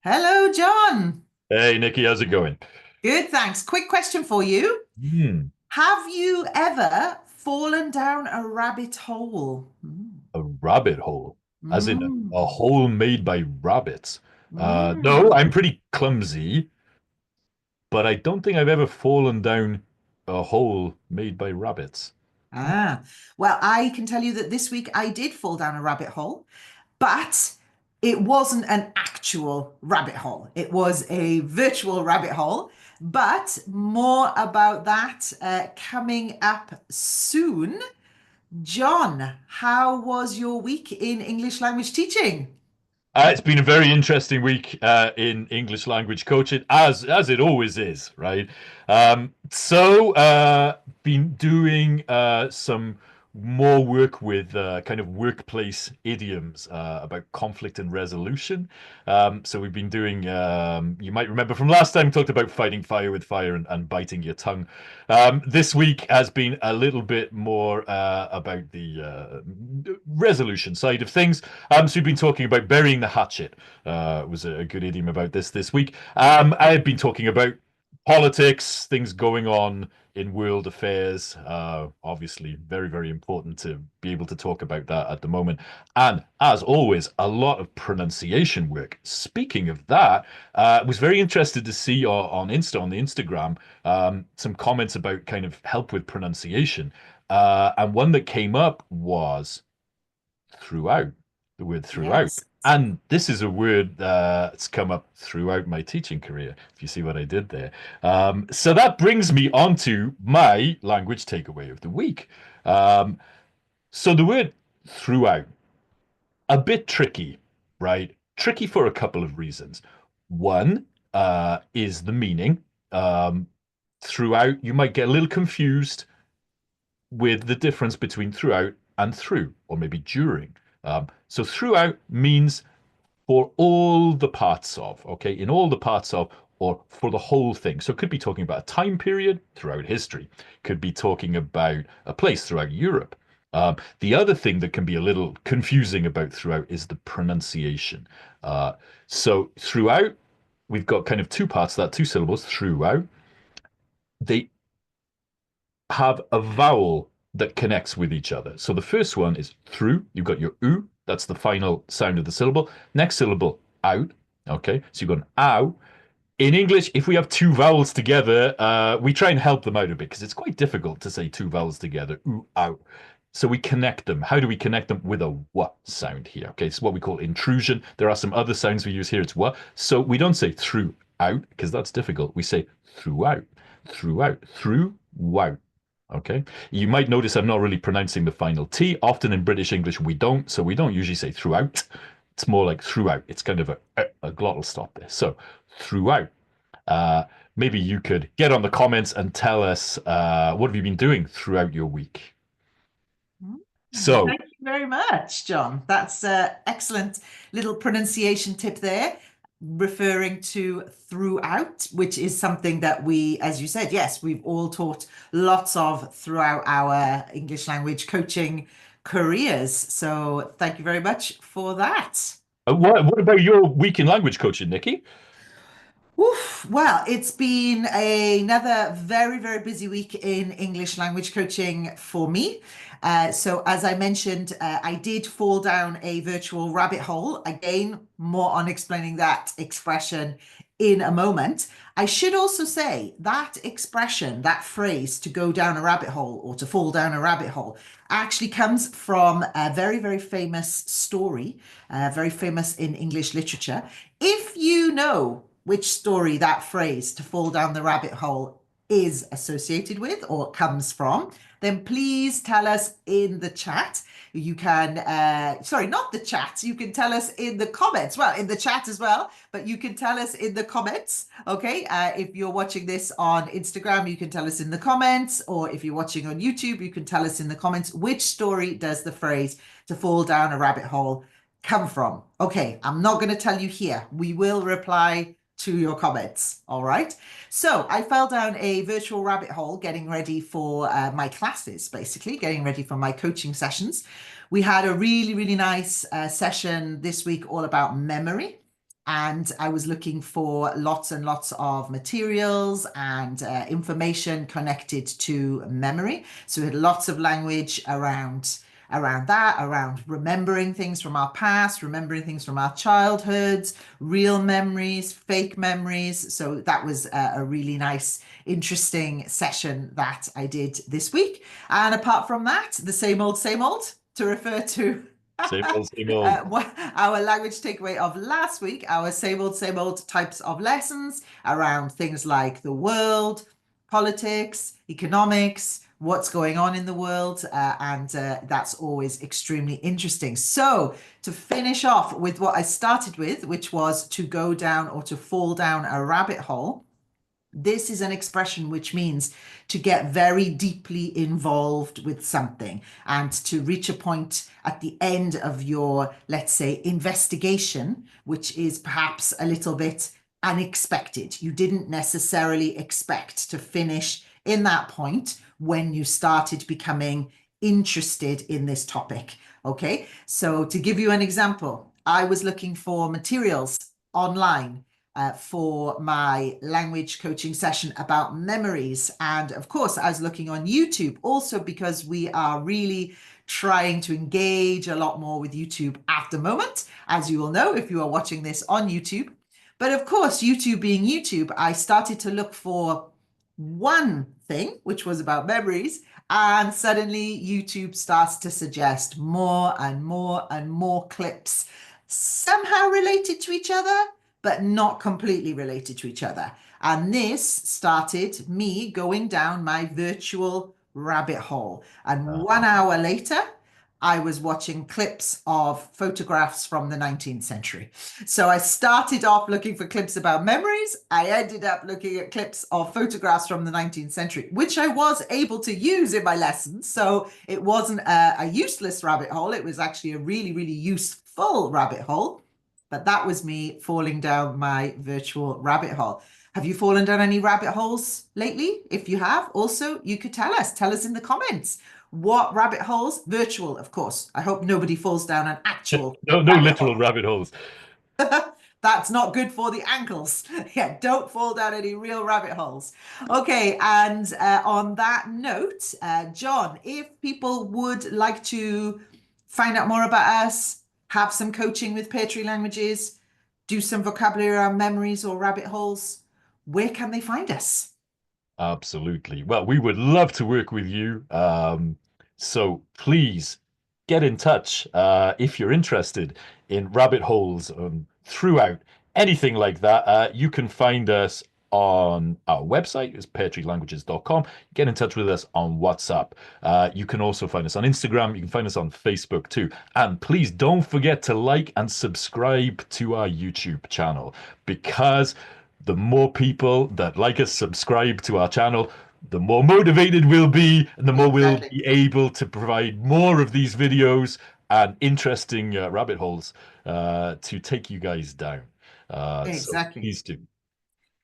Hello, John. Hey, Nikki, how's it going? Good, thanks. Quick question for you. Hmm, Have you ever fallen down a rabbit hole? a rabbit hole, as in a Mm. hole made by rabbits. No, Mm. I'm pretty clumsy, but I don't think I've ever fallen down a hole made by rabbits. Ah, well, I can tell you that this week I did fall down a rabbit hole, but it wasn't an actual rabbit hole. It was a virtual rabbit hole, but more about that coming up soon. John, how was your week in English language teaching? It's been a very interesting week in English language coaching, as it always is, right? Been doing some more work with kind of workplace idioms about conflict and resolution. So we've been doing, you might remember from last time, we talked about fighting fire with fire and biting your tongue. This week has been a little bit more about the resolution side of things. So we've been talking about burying the hatchet. Was a good idiom about this week. I've been talking about politics, things going on in world affairs. Obviously, very, very important to be able to talk about that at the moment. And as always, a lot of pronunciation work. Speaking of that, was very interested to see on Insta, on the Instagram, some comments about kind of help with pronunciation. And one that came up was throughout, the word throughout. Yes. And this is a word that's come up throughout my teaching career, if you see what I did there. So that brings me on to my language takeaway of the week. Um, so the word throughout, a bit tricky, right? Tricky for a couple of reasons. One is the meaning. Um, Throughout, you might get a little confused with the difference between throughout and through, or maybe during. So throughout means for all the parts of, okay, in all the parts of, or for the whole thing. So it could be talking about a time period throughout history, could be talking about a place throughout Europe. The other thing that can be a little confusing about throughout is the pronunciation. Uh, so throughout, we've got kind of two parts of that, two syllables, throughout. They have a vowel that connects with each other. So the first one is through. You've got your oo. That's the final sound of the syllable. Next syllable, out. Okay. So you've got an ow. In English, if we have two vowels together, we try and help them out a bit because it's quite difficult to say two vowels together. Ooh, out. So we connect them. How do we connect them? With a w sound here. Okay. It's what we call intrusion. There are some other sounds we use here. It's w. So we don't say throughout because that's difficult. We say throughout, throughout, throughout. Okay. You might notice I'm not really pronouncing the final T. Often in British English, we don't. So we don't usually say throughout. It's more like throughout. It's kind of a glottal stop there. So throughout. Uh, Maybe you could get on the comments and tell us what have you been doing throughout your week. So, Thank you very much, John. That's an excellent little pronunciation tip there, referring to throughout, which is something that we, as you said, yes, we've all taught lots of throughout our English language coaching careers. So thank you very much for that. what about your week in language coaching, Nikki? Oof. Well, it's been another very, very busy week in English language coaching for me. So, as I mentioned, I did fall down a virtual rabbit hole. Again, more on explaining that expression in a moment. I should also say that expression, that phrase to go down a rabbit hole or to fall down a rabbit hole, actually comes from a very, very famous story, very famous in English literature. If you know which story that phrase to fall down the rabbit hole is associated with or comes from, then please tell us in the chat. You can, sorry, not the chat. You can tell us in the comments. Well, in the chat as well, but you can tell us in the comments. Okay. If you're watching this on Instagram, you can tell us in the comments. Or if you're watching on YouTube, you can tell us in the comments which story does the phrase to fall down a rabbit hole come from. Okay. I'm not going to tell you here. We will reply to your comments. All right. So I fell down a virtual rabbit hole getting ready for my classes, basically, getting ready for my coaching sessions. We had a really, really nice session this week all about memory. and I was looking for lots and lots of materials and information connected to memory. So we had lots of language around that, around remembering things from our past, remembering things from our childhoods, real memories, fake memories. So that was a really nice, interesting session that I did this week. And apart from that, the same old to refer to Same old, same old. our language takeaway of last week, our same old types of lessons around things like the world, politics, economics, what's going on in the world, and that's always extremely interesting. So, to finish off with what I started with, which was to go down or to fall down a rabbit hole. This is an expression which means to get very deeply involved with something and to reach a point at the end of your, let's say, investigation, which is perhaps a little bit unexpected. You didn't necessarily expect to finish in that point when you started becoming interested in this topic. Okay, so to give you an example, I was looking for materials online for my language coaching session about memories. And of course, I was looking on YouTube also because we are really trying to engage a lot more with YouTube at the moment, as you will know if you are watching this on YouTube. But of course, YouTube being YouTube, I started to look for one thing, which was about memories. And suddenly YouTube starts to suggest more and more and more clips, somehow related to each other, but not completely related to each other. And this started me going down my virtual rabbit hole. And Uh, 1 hour later, I was watching clips of photographs from the 19th century. So I started off looking for clips about memories. I ended up looking at clips of photographs from the 19th century, which I was able to use in my lessons. So it wasn't a useless rabbit hole. It was actually a really, really useful rabbit hole. But that was me falling down my virtual rabbit hole. Have you fallen down any rabbit holes lately? If you have, also, you could tell us in the comments. What rabbit holes? Virtual, of course. I hope nobody falls down an actual no, no rabbit literal hole. rabbit holes. That's not good for the ankles. Yeah, don't fall down any real rabbit holes. Okay, and on that note, John, if people would like to find out more about us, have some coaching with Pear Tree Languages, do some vocabulary around memories or rabbit holes, where can they find us? Absolutely. Well, we would love to work with you. So please get in touch if you're interested in rabbit holes throughout anything like that. You can find us on our website, it's peartreelanguages.com. Get in touch with us on WhatsApp. You can also find us on Instagram. You can find us on Facebook too. And please don't forget to like and subscribe to our YouTube channel because the more people that like us, subscribe to our channel, the more motivated we'll be, and the more we'll Exactly. be able to provide more of these videos and interesting rabbit holes to take you guys down. So Exactly. please do.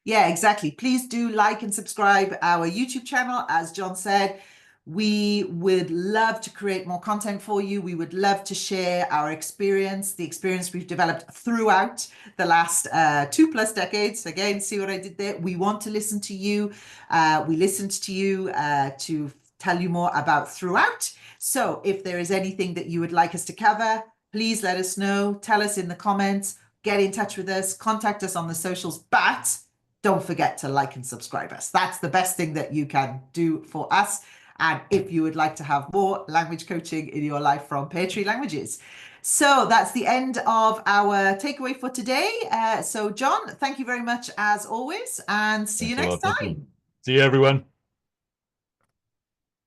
Yeah, exactly. Please do like and subscribe our YouTube channel. As John said, we would love to create more content for you. We would love to share our experience, the experience we've developed throughout the last 2+ decades. Again, see what I did there? We want to listen to you. We listened to you to tell you more about throughout. So if there is anything that you would like us to cover, please let us know. Tell us in the comments. Get in touch with us. Contact us on the socials. But don't forget to like and subscribe us. That's the best thing that you can do for us. And if you would like to have more language coaching in your life from Pear Tree Languages. So that's the end of our takeaway for today. So John, thank you very much as always, and see you Thanks a next lot, Nicky. time. See you, everyone.